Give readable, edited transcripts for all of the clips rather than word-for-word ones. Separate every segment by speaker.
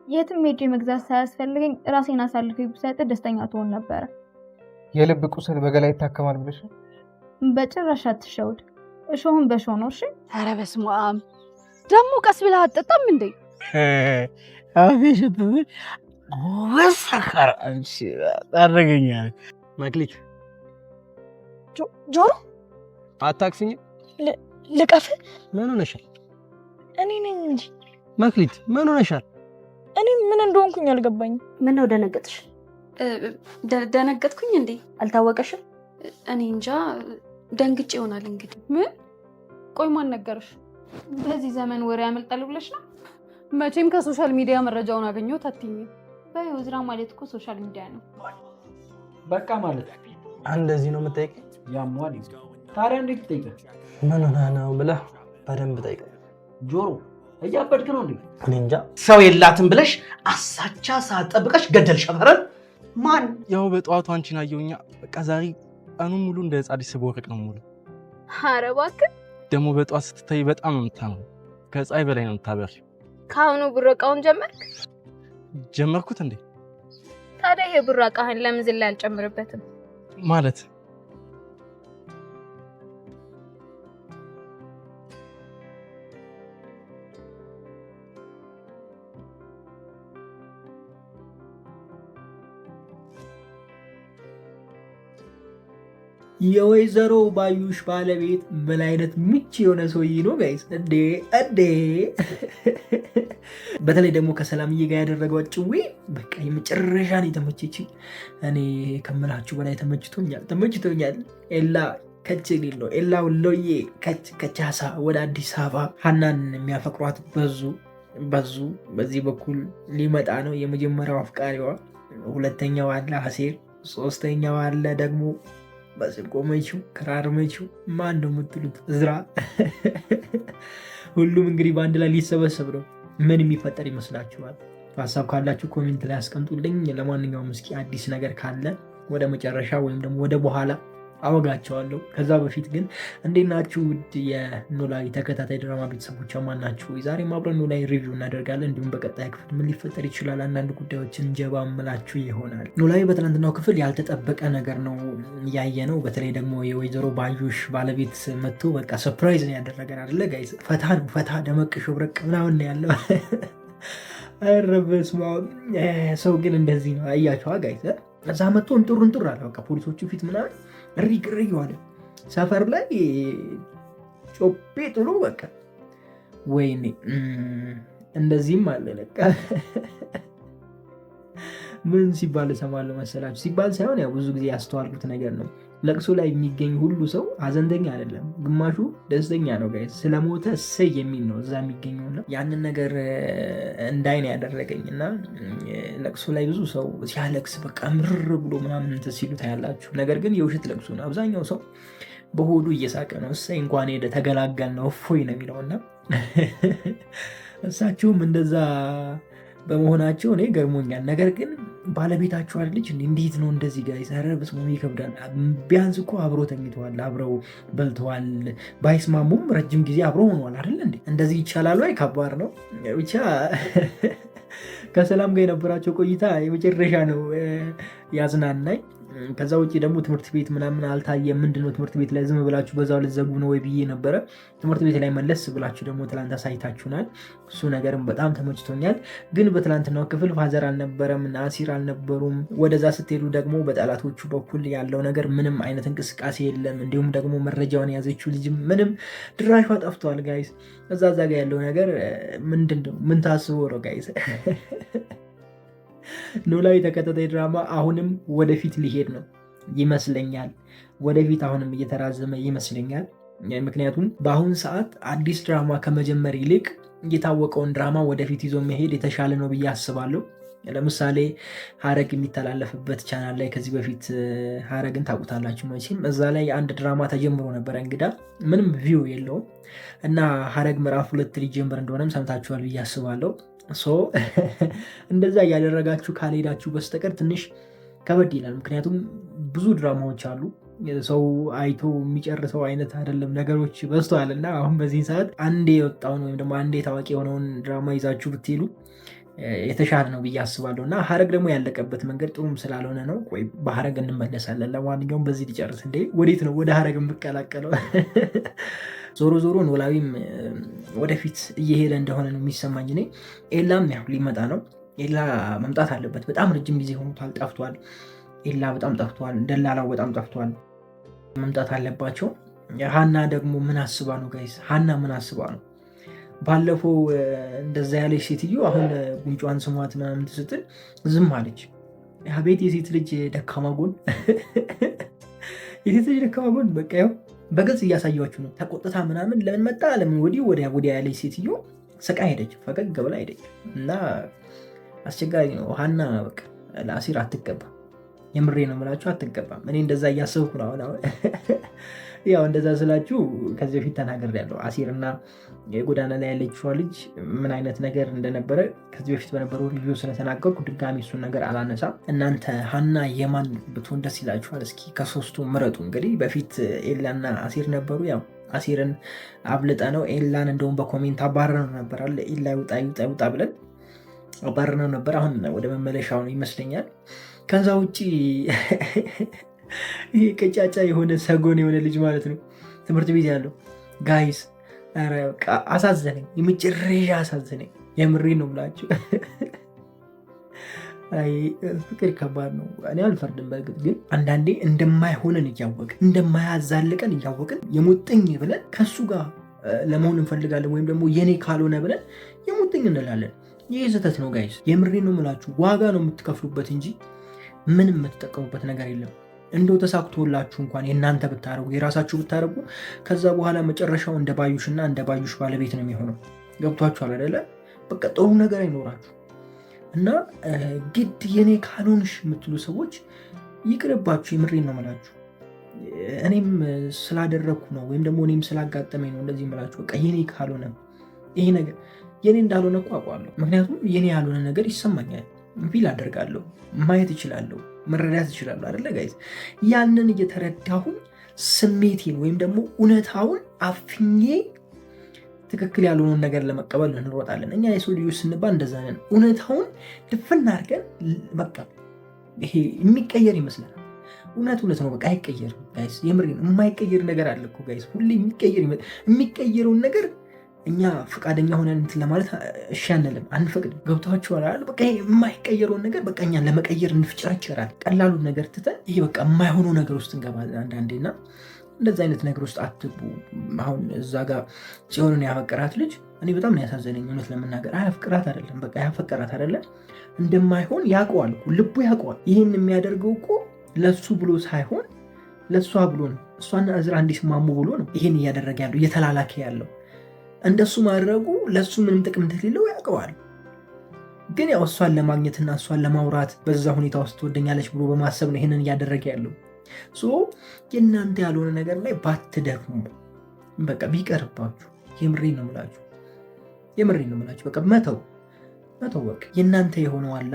Speaker 1: የትም ሄጄ መግዛት ሳያስፈልገኝ ራሴን አሳልፌ ብሰጥ ደስተኛ ትሆን ነበር።
Speaker 2: የልብ ቁስል በገላ ይታከማል ብለሽ
Speaker 1: በጭራሽ አትሸውድ። እሾህን በሾህ ነው። እሺ።
Speaker 3: ኧረ በስመ አብ ደግሞ ቀስ ብለህ አትጠጣም እንዴ?
Speaker 4: አቤሽ ወሰከረ አንቺ ታረገኛ መክሊት
Speaker 5: ጆሮ
Speaker 4: አታክሲኝ
Speaker 5: ልቀፍ።
Speaker 4: ምን ሆነሻል?
Speaker 5: እኔ ነኝ እንጂ
Speaker 4: መክሊት ምን ሆነሻል?
Speaker 5: እኔ ምን እንደሆንኩኝ አልገባኝም።
Speaker 6: ምን ነው ደነገጥሽ?
Speaker 7: ደነገጥኩኝ እንዴ?
Speaker 6: አልታወቀሽም?
Speaker 7: እኔ እንጃ ደንግጬ ይሆናል እንግዲህ።
Speaker 3: ምን? ቆይ ማን ነገርሽ?
Speaker 1: በዚህ ዘመን ወሬ ያመልጣል ብለሽ ነው?
Speaker 3: መቼም ከሶሻል ሚዲያ መረጃውን አገኘሁት አትይኝ።
Speaker 1: በይወዝራ ማለት እኮ ሶሻል ሚዲያ ነው።
Speaker 2: በቃ ማለት
Speaker 4: እንደዚህ ነው የምጠይቀኝ?
Speaker 2: ያሟል። ታዲያ እንዴት ትጠይቀኝ?
Speaker 4: ምን ሆነ ነው ብለህ በደንብ ጠይቀኝ።
Speaker 2: ጆሮ እያበድክ ነው እንዴ?
Speaker 4: እኔ እንጃ።
Speaker 8: ሰው የላትም ብለሽ አሳቻ ሳጠብቀሽ ገደል ሸፈረን ማን?
Speaker 4: ያው በጠዋቱ አንቺን አየሁኛ። በቃ ዛሬ ቀኑን ሙሉ እንደ ህፃን ልጅ ስቦርቅ ነው ሙሉ።
Speaker 1: ኧረ እባክህ
Speaker 4: ደግሞ በጠዋት ስትታይ በጣም ነው የምታምረው። ከፀሐይ በላይ ነው የምታበሪው።
Speaker 1: ከአሁኑ ብረቃውን ጀመርክ?
Speaker 4: ጀመርኩት እንዴ?
Speaker 1: ታዲያ ይሄ ብራቃህን ለምን ዝላ አልጨምርበትም?
Speaker 4: ማለት
Speaker 9: የወይዘሮ ባዩሽ ባለቤት ምን አይነት ምች የሆነ ሰውዬ ነው ጋይስ! እንዴ በተለይ ደግሞ ከሰላምዬ ጋር ያደረገው ጭዌ በቃ የመጨረሻ ነው የተመቸችኝ። እኔ ከምላችሁ በላይ ተመችቶኛል። ኤላ ከች ሊል ነው። ኤላ ወሎዬ ከቻሳ ወደ አዲስ አበባ። ሀናን የሚያፈቅሯት በዙ በዚህ በኩል ሊመጣ ነው። የመጀመሪያው አፍቃሪዋ፣ ሁለተኛው አለ ሀሴር፣ ሶስተኛው አለ ደግሞ በስልቆ መችው ክራር መችው ማን ነው የምትሉት? እዝራ። ሁሉም እንግዲህ በአንድ ላይ ሊሰበሰብ ነው። ምን የሚፈጠር ይመስላችኋል? ሀሳብ ካላችሁ ኮሜንት ላይ አስቀምጡልኝ። ለማንኛውም እስኪ አዲስ ነገር ካለ ወደ መጨረሻ ወይም ደግሞ ወደ በኋላ አወጋቸዋለሁ። ከዛ በፊት ግን እንዴት ናችሁ? ውድ የኖላዊ ተከታታይ ድራማ ቤተሰቦች ማን ናችሁ? ዛሬም አብረን ኖላዊ ሪቪው እናደርጋለን። እንዲሁም በቀጣይ ክፍል ምን ሊፈጠር ይችላል አንዳንድ ጉዳዮችን ጀባ ምላችሁ ይሆናል። ኖላዊ በትናንትናው ክፍል ያልተጠበቀ ነገር ነው ያየ ነው። በተለይ ደግሞ የወይዘሮ ባዩሽ ባለቤት መጥቶ በቃ ሰርፕራይዝ ነው ያደረገን አይደለ ጋይስ? ፈታ ደመቅ ሽብረቅ ምናምን ያለው ረበስማ። ሰው ግን እንደዚህ ነው አያቸዋ ጋይስ። እዛ መጥቶ እንጡር አለ በቃ ፖሊሶቹ ፊት ምናምን ሪግሪ ዋለ። ሰፈር ላይ ጮቤ ጥሎ በቃ ወይኔ እንደዚህም አለ ለቃ። ምን ሲባል እሰማለሁ መሰላችሁ? ሲባል ሳይሆን ያው ብዙ ጊዜ ያስተዋልኩት ነገር ነው። ለቅሶ ላይ የሚገኝ ሁሉ ሰው ሀዘንተኛ አይደለም፣ ግማሹ ደስተኛ ነው ጋይስ። ስለሞተ እሰይ የሚል ነው እዛ የሚገኘውና ያንን ነገር እንዳይ ነው ያደረገኝ። እና ለቅሶ ላይ ብዙ ሰው ሲያለቅስ በቃ ምርር ብሎ ምናምን እንትን ሲሉ ታያላችሁ። ነገር ግን የውሸት ለቅሶ ነው። አብዛኛው ሰው በሆዱ እየሳቀ ነው። እሰይ እንኳን ሄደ ተገላገል ነው እፎይ ነው የሚለውና እሳቸውም እንደዛ በመሆናቸው እኔ ገርሞኛል። ነገር ግን ባለቤታቸው አይደለች እንዴት ነው እንደዚህ ጋይስ? ኧረ በስመ አብ ይከብዳል። ቢያንስ እኮ አብሮ ተኝተዋል፣ አብረው በልተዋል። ባይስማሙም ረጅም ጊዜ አብሮ ሆኗል አይደል እንዴ? እንደዚህ ይቻላል ወይ? ከባድ ነው። ብቻ ከሰላም ጋር የነበራቸው ቆይታ የመጨረሻ ነው ያዝናናኝ። ከዛ ውጭ ደግሞ ትምህርት ቤት ምናምን አልታየም። ምንድነው ትምህርት ቤት ላይ ዝም ብላችሁ በዛው ልትዘጉ ነው ወይ ብዬ ነበረ። ትምህርት ቤት ላይ መለስ ብላችሁ ደግሞ ትላንት አሳይታችሁናል። እሱ ነገርም በጣም ተመችቶኛል። ግን በትላንትናው ክፍል ፋዘር አልነበረም፣ ናሲር አልነበሩም። ወደዛ ስትሄዱ ደግሞ በጠላቶቹ በኩል ያለው ነገር ምንም አይነት እንቅስቃሴ የለም። እንዲሁም ደግሞ መረጃውን የያዘችው ልጅ ምንም ድራሿ ጠፍቷል ጋይስ። እዛ ጋ ያለው ነገር ምንድነው? ምን ታስቦ ነው ጋይስ? ኖላዊ ተከታታይ ድራማ አሁንም ወደፊት ሊሄድ ነው ይመስለኛል። ወደፊት አሁንም እየተራዘመ ይመስለኛል። ምክንያቱም በአሁን ሰዓት አዲስ ድራማ ከመጀመር ይልቅ የታወቀውን ድራማ ወደፊት ይዞ መሄድ የተሻለ ነው ብዬ አስባለሁ። ለምሳሌ ሀረግ የሚተላለፍበት ቻናል ላይ ከዚህ በፊት ሀረግን ታውቁታላችሁ መቼም። እዛ ላይ አንድ ድራማ ተጀምሮ ነበረ፣ እንግዳ ምንም ቪው የለውም እና ሀረግ ምዕራፍ 2 ሊጀምር እንደሆነም ሰምታችኋል ብዬ አስባለሁ። እንደዛ እያደረጋችሁ ካልሄዳችሁ በስተቀር ትንሽ ከበድ ይላል። ምክንያቱም ብዙ ድራማዎች አሉ፣ ሰው አይቶ የሚጨርሰው አይነት አይደለም፣ ነገሮች በዝተዋል። እና አሁን በዚህ ሰዓት አንዴ የወጣውን ወይም ደግሞ አንዴ ታዋቂ የሆነውን ድራማ ይዛችሁ ብትሄዱ የተሻለ ነው ብዬ አስባለሁ። እና ሀረግ ደግሞ ያለቀበት መንገድ ጥሩም ስላልሆነ ነው። ወይ በሀረግ እንመለሳለን። ለማንኛውም በዚህ ሊጨርስ እንዴ፣ ወዴት ነው ወደ ሀረግ የምቀላቀለው? ዞሮ ዞሮ ኖላዊም ወደፊት እየሄደ እንደሆነ ነው የሚሰማኝ እኔ። ኤላም ያው ሊመጣ ነው። ኤላ መምጣት አለበት። በጣም ረጅም ጊዜ ሆኖታል፣ ጠፍቷል። ኤላ በጣም ጠፍቷል። ደላላው በጣም ጠፍቷል። መምጣት አለባቸው። ሀና ደግሞ ምን አስባ ነው ጋይስ? ሀና ምን አስባ ነው? ባለፈው እንደዛ ያለች ሴትዮ አሁን ጉንጯን ስሟት ምናምን ስትል ዝም አለች። አቤት የሴት ልጅ ደካማ ጎን! የሴት ልጅ ደካማ ጎን በቃ ያው በግልጽ እያሳያችሁ ነው። ተቆጥታ ምናምን ለምን መጣ ለምን ወዲያ ያለች ሴትዮ ስቃ ሄደች፣ ፈገግ ብላ ሄደች። እና አስቸጋሪ ነው። ሀና በቃ ለአሲር አትገባም። የምሬ ነው የምላችሁ፣ አትገባም። እኔ እንደዛ እያሰብኩ ነው አሁን። ያው እንደዛ ስላችሁ ከዚህ በፊት ተናግሬያለሁ። አሲርና የጎዳና ላይ ያለችዋ ልጅ ምን አይነት ነገር እንደነበረ ከዚህ በፊት በነበረው ሪቪው ስለተናገርኩ ድጋሚ እሱን ነገር አላነሳም። እናንተ ሀና የማን ብትሆን ደስ ይላችኋል? እስኪ ከሶስቱ ምረጡ። እንግዲህ በፊት ኤላና አሲር ነበሩ። ያው አሲርን አብልጠ ነው ኤላን እንደውም በኮሜንት አባረነው ነበር አለ። ኤላ ይውጣ ብለን አባረነው ነበር። አሁን ወደ መመለሻው ነው ይመስለኛል። ከዛ ውጭ ይሄ ቀጫጫ የሆነ ሰጎን የሆነ ልጅ ማለት ነው ትምህርት ቤት ያለው ጋይስ አሳዘነኝ። የመጨረሻ አሳዘነኝ። የምሬ ነው ብላችሁ ፍቅር ከባድ ነው። እኔ አልፈርድም። በእርግጥ ግን አንዳንዴ እንደማይሆንን እያወቅን እንደማያዛልቀን እያወቅን የሙጥኝ ብለን ከሱ ጋር ለመሆን እንፈልጋለን፣ ወይም ደግሞ የኔ ካልሆነ ብለን የሙጥኝ እንላለን። ይህ ስህተት ነው ጋይስ። የምሬ ነው ምላችሁ። ዋጋ ነው የምትከፍሉበት እንጂ ምንም የምትጠቀሙበት ነገር የለም። እንደው ተሳክቶላችሁ እንኳን የእናንተ ብታረጉ የራሳችሁ ብታረጉ ከዛ በኋላ መጨረሻው እንደ ባዩሽና እንደ ባዩሽ ባለቤት ነው የሚሆነው። ገብቷችኋል አይደለ? በቃ ጥሩ ነገር አይኖራችሁ እና ግድ የኔ ካልሆንሽ የምትሉ ሰዎች ይቅርባችሁ። የምሬን ነው የምላችሁ። እኔም ስላደረግኩ ነው ወይም ደግሞ እኔም ስላጋጠመኝ ነው እንደዚህ የምላችሁ። በቃ የኔ ካልሆነ ይሄ ነገር የኔ እንዳልሆነ እኮ አውቃለሁ። ምክንያቱም የኔ ያልሆነ ነገር ይሰማኛል፣ ፊል አደርጋለሁ፣ ማየት እችላለሁ፣ መረዳት እችላለሁ አይደለ ጋይዝ? ያንን እየተረዳሁኝ ስሜቴን ወይም ደግሞ እውነታውን አፍኜ ትክክል ያልሆነውን ነገር ለመቀበል እንሮጣለን። እኛ የሰው ልጆች ስንባል እንደዛ ነን። እውነታውን ድፍን አድርገን በቃ ይሄ የሚቀየር ይመስላል። እውነት ነው፣ በቃ አይቀየርም ጋይዝ። የምሬን የማይቀየር ነገር አለ እኮ ጋይዝ። ሁሌ የሚቀየረውን ነገር እኛ ፈቃደኛ ሆነን እንትን ለማለት እሺ አንልም፣ አንፈቅድም። ገብታችኋል አይደል? በቃ የማይቀየረውን ነገር በቃ እኛ ለመቀየር እንፍጨረጨራለን። ቀላሉን ነገር ትተን ይሄ በቃ የማይሆነው ነገር ውስጥ እንገባለን አንዳንዴና እንደዚህ አይነት ነገር ውስጥ አትቡ። አሁን እዛ ጋር ጽዮንን ያፈቀራት ልጅ እኔ በጣም ነው ያሳዘነኝ። እውነት ለመናገር አያፍቅራት አይደለም፣ በቃ ያፈቀራት አይደለም፣ እንደማይሆን ያውቀዋል እኮ ልቡ ያውቀዋል። ይህን የሚያደርገው እኮ ለሱ ብሎ ሳይሆን ለእሷ ብሎ ነው። እሷና እዝራ እንዲስማሙ ብሎ ነው ይህን እያደረገ ያለው እየተላላከ ያለው። እንደሱ ማድረጉ ለሱ ምንም ጥቅም እንደሌለው ያውቀዋል። ግን ያው እሷን ለማግኘትና እሷን ለማውራት በዛ ሁኔታ ውስጥ ትወደኛለች ብሎ በማሰብ ነው ይህንን እያደረገ ያለው። የእናንተ ያልሆነ ነገር ላይ ባትደክሙ፣ በቃ ቢቀርባችሁ። የምሬን ነው የምላችሁ። በቃ መተው በቃ የእናንተ የሆነው አላ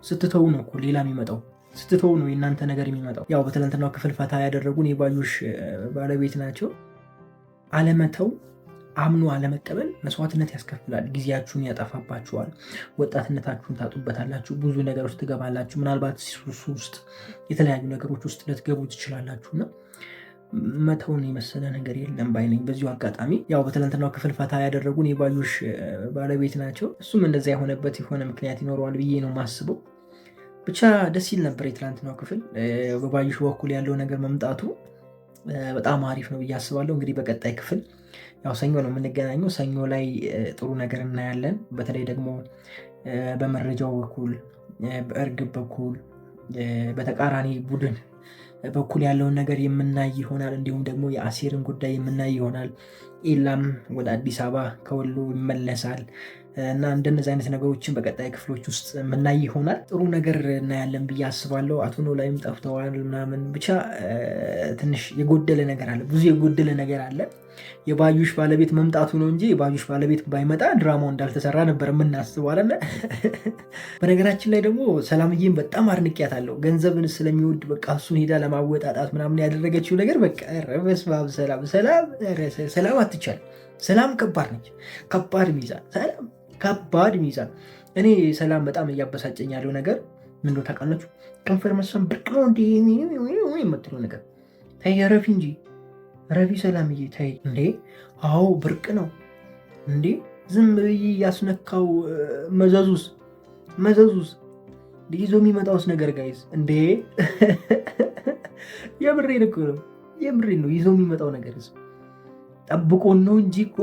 Speaker 9: ስትተው ነው እኮ ሌላ የሚመጣው። ስትተው ነው የእናንተ ነገር የሚመጣው። ያው በትናንትናው ክፍል ፈታ ያደረጉን የባዩሽ ባለቤት ናቸው። አለመተው አምኖ አለመቀበል መስዋዕትነት ያስከፍላል። ጊዜያችሁን ያጠፋባችኋል። ወጣትነታችሁን ታጡበታላችሁ። ብዙ ነገሮች ትገባላችሁ። ምናልባት ሱስ ውስጥ የተለያዩ ነገሮች ውስጥ ልትገቡ ትችላላችሁና መተውን የመሰለ ነገር የለም ባይነኝ። በዚሁ አጋጣሚ ያው በትናንትናው ክፍል ፈታ ያደረጉን የባዩሽ ባለቤት ናቸው። እሱም እንደዛ የሆነበት የሆነ ምክንያት ይኖረዋል ብዬ ነው ማስበው። ብቻ ደስ ይል ነበር የትናንትናው ክፍል። በባዩሽ በኩል ያለው ነገር መምጣቱ በጣም አሪፍ ነው ብዬ አስባለሁ። እንግዲህ በቀጣይ ክፍል ያው ሰኞ ነው የምንገናኘው። ሰኞ ላይ ጥሩ ነገር እናያለን። በተለይ ደግሞ በመረጃው በኩል በእርግብ በኩል በተቃራኒ ቡድን በኩል ያለውን ነገር የምናይ ይሆናል። እንዲሁም ደግሞ የአሲርን ጉዳይ የምናይ ይሆናል። ኤላም ወደ አዲስ አበባ ከወሎ ይመለሳል እና እንደነዚህ አይነት ነገሮችን በቀጣይ ክፍሎች ውስጥ የምናይ ይሆናል። ጥሩ ነገር እናያለን ብዬ አስባለሁ። አቶ ኖላዊም ጠፍተዋል ምናምን፣ ብቻ ትንሽ የጎደለ ነገር አለ፣ ብዙ የጎደለ ነገር አለ። የባዩሽ ባለቤት መምጣቱ ነው እንጂ የባዩሽ ባለቤት ባይመጣ ድራማው እንዳልተሰራ ነበር የምናስበው አይደለ? በነገራችን ላይ ደግሞ ሰላምዬን በጣም አድንቄያታለሁ። ገንዘብን ስለሚወድ በቃ እሱን ሄዳ ለማወጣጣት ምናምን ያደረገችው ነገር በቃ በስመ አብ። ሰላም አትቻል። ሰላም ከባድ ነች። ከባድ ሚዛን እኔ ሰላም በጣም እያበሳጨኝ ያለው ነገር ምን ነው ታውቃላችሁ? ከንፈር መሳም ብርቅ ነው እንዴ የምትለው ነገር ተይ፣ ረፊ እንጂ ረፊ ሰላምዬ ተይ እንዴ። አዎ ብርቅ ነው እንዴ። ዝም ብዬ ያስነካው መዘዙስ ይዞ የሚመጣውስ ነገር ጋይዝ እንዴ የምሬን እኮ ነው ይዞ የሚመጣው ነገር ጠብቆን ነው እንጂ እኮ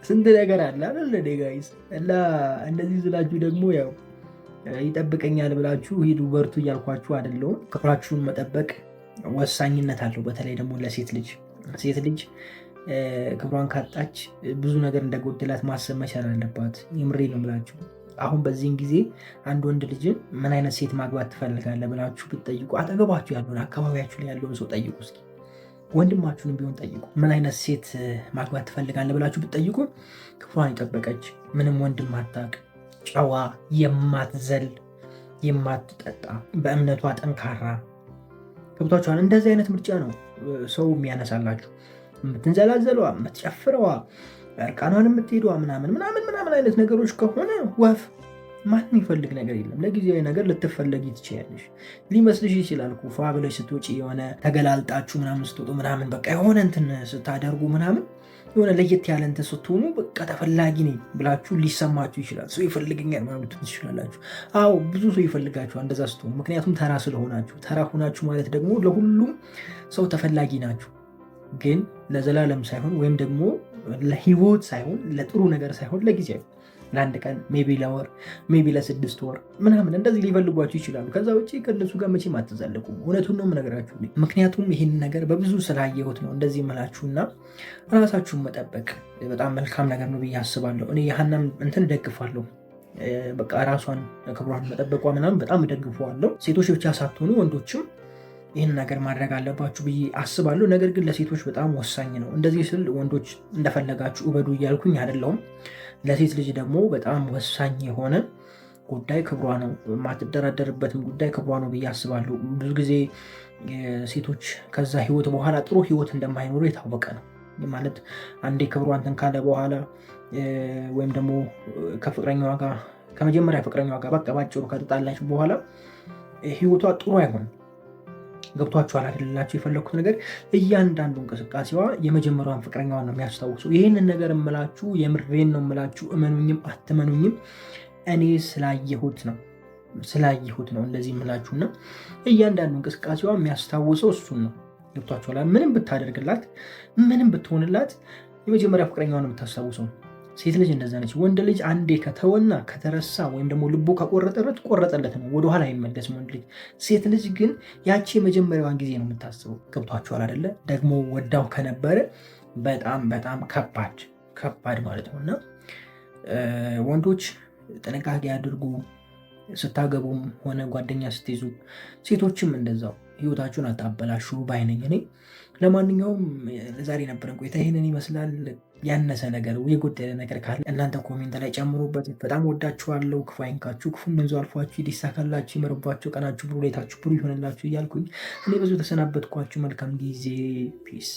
Speaker 9: ስንት ነገር አለ አይደል ጋይዝ። እና እንደዚህ ስላችሁ ደግሞ ያው ይጠብቀኛል ብላችሁ ሂዱ በርቱ እያልኳችሁ አይደለሁም። ክብራችሁን መጠበቅ ወሳኝነት አለው። በተለይ ደግሞ ለሴት ልጅ ክብሯን ካጣች ብዙ ነገር እንደጎደላት ማሰብ መቻል አለባት። የምሬ ነው ብላችሁ አሁን በዚህን ጊዜ አንድ ወንድ ልጅን ምን አይነት ሴት ማግባት ትፈልጋለህ ብላችሁ ብትጠይቁ አጠገባችሁ ያለውን አካባቢያችሁ ላይ ያለውን ሰው ጠይቁ። እስኪ ወንድማችሁንም ቢሆን ጠይቁ። ምን አይነት ሴት ማግባት ትፈልጋለህ ብላችሁ ብትጠይቁ ክብሯን የጠበቀች ምንም ወንድም አታውቅ፣ ጨዋ፣ የማትዘል፣ የማትጠጣ፣ በእምነቷ ጠንካራ። ገብቷችኋል? እንደዚህ አይነት ምርጫ ነው ሰው የሚያነሳላችሁ። የምትንዘላዘለዋ፣ የምትጨፍረዋ፣ እርቃኗን የምትሄዷ ምናምን አይነት ነገሮች ከሆነ ወፍ ማንም ይፈልግ ነገር የለም። ለጊዜያዊ ነገር ልትፈለጊ ትችያለሽ። ሊመስልሽ ይችላል እኮ ፏ ብለሽ ስትወጪ የሆነ ተገላልጣችሁ ምናምን ስትወጡ ምናምን በቃ የሆነ እንትን ስታደርጉ ምናምን የሆነ ለየት ያለ እንትን ስትሆኑ በቃ ተፈላጊ ነኝ ብላችሁ ሊሰማችሁ ይችላል። ሰው ይፈልገኛል ምናምን ትችላላችሁ። አዎ ብዙ ሰው ይፈልጋችኋል እንደዛ ስትሆኑ፣ ምክንያቱም ተራ ስለሆናችሁ። ተራ ሆናችሁ ማለት ደግሞ ለሁሉም ሰው ተፈላጊ ናችሁ። ግን ለዘላለም ሳይሆን ወይም ደግሞ ለህይወት ሳይሆን ለጥሩ ነገር ሳይሆን ለጊዜያዊ ለአንድ ቀን ሜቢ ለወር ሜቢ ለ6 ወር ምናምን እንደዚህ ሊፈልጓችሁ ይችላሉ። ከዛ ውጭ ከእነሱ ጋር መቼም አትዘለቁም። እውነቱን ነው የምነግራችሁ። ምክንያቱም ይህን ነገር በብዙ ስላየሁት ነው እንደዚህ የምላችሁና ራሳችሁን መጠበቅ በጣም መልካም ነገር ነው ብዬ አስባለሁ። እኔ የሀናን እንትን እደግፋለሁ። በቃ ራሷን ክብሯን መጠበቋ ምናምን በጣም እደግፈዋለሁ። ሴቶች ብቻ ሳትሆኑ ወንዶችም ይህን ነገር ማድረግ አለባችሁ ብዬ አስባለሁ። ነገር ግን ለሴቶች በጣም ወሳኝ ነው። እንደዚህ ስል ወንዶች እንደፈለጋችሁ እበዱ እያልኩኝ አይደለሁም። ለሴት ልጅ ደግሞ በጣም ወሳኝ የሆነ ጉዳይ ክብሯ ነው። የማትደራደርበትም ጉዳይ ክብሯ ነው ብዬ አስባለሁ። ብዙ ጊዜ ሴቶች ከዛ ህይወት በኋላ ጥሩ ህይወት እንደማይኖሩ የታወቀ ነው። ማለት አንዴ ክብሯን እንትን ካለ በኋላ ወይም ደግሞ ከፍቅረኛዋ ጋር ከመጀመሪያ ፍቅረኛዋ ጋር በቃ ባጭሩ ከተጣላች በኋላ ህይወቷ ጥሩ አይሆንም። ገብቷችኋል አይደላችሁ? የፈለኩት ነገር እያንዳንዱ እንቅስቃሴዋ የመጀመሪያዋን ፍቅረኛዋን ነው የሚያስታውሰው። ይህንን ነገር እምላችሁ የምሬን ነው እምላችሁ፣ እመኑኝም አትመኑኝም እኔ ስላየሁት ነው እንደዚህ እምላችሁና እያንዳንዱ እንቅስቃሴዋ የሚያስታውሰው እሱን ነው። ገብቷችኋል? ምንም ብታደርግላት ምንም ብትሆንላት የመጀመሪያ ፍቅረኛዋን ነው የምታስታውሰው። ሴት ልጅ እንደዛ ነች። ወንድ ልጅ አንዴ ከተወና ከተረሳ ወይም ደግሞ ልቡ ቆረጠለት ነው፣ ወደኋላ አይመለስም ወንድ ልጅ። ሴት ልጅ ግን ያቺ የመጀመሪያዋን ጊዜ ነው የምታስበው። ገብቷችኋል አይደለ? ደግሞ ወዳው ከነበረ በጣም በጣም ከባድ ማለት ነው። እና ወንዶች ጥንቃቄ አድርጉ ስታገቡም ሆነ ጓደኛ ስትይዙ። ሴቶችም እንደዛው ህይወታችሁን አታበላሹ ባይነኝ እኔ። ለማንኛውም ዛሬ ነበረን ቆይታ ይህንን ይመስላል። ያነሰ ነገር የጎደለ ነገር ካለ እናንተ ኮሜንት ላይ ጨምሩበት። በጣም ወዳችኋለሁ። ክፉ አይንካችሁ፣ ክፉ መንዙ አልፏችሁ፣ ይሳካላችሁ፣ ይመርባችሁ፣ ቀናችሁ ብሩ፣ ሌታችሁ ብሩ ይሆንላችሁ እያልኩኝ እኔ ብዙ ተሰናበትኳችሁ። መልካም ጊዜ። ፒስ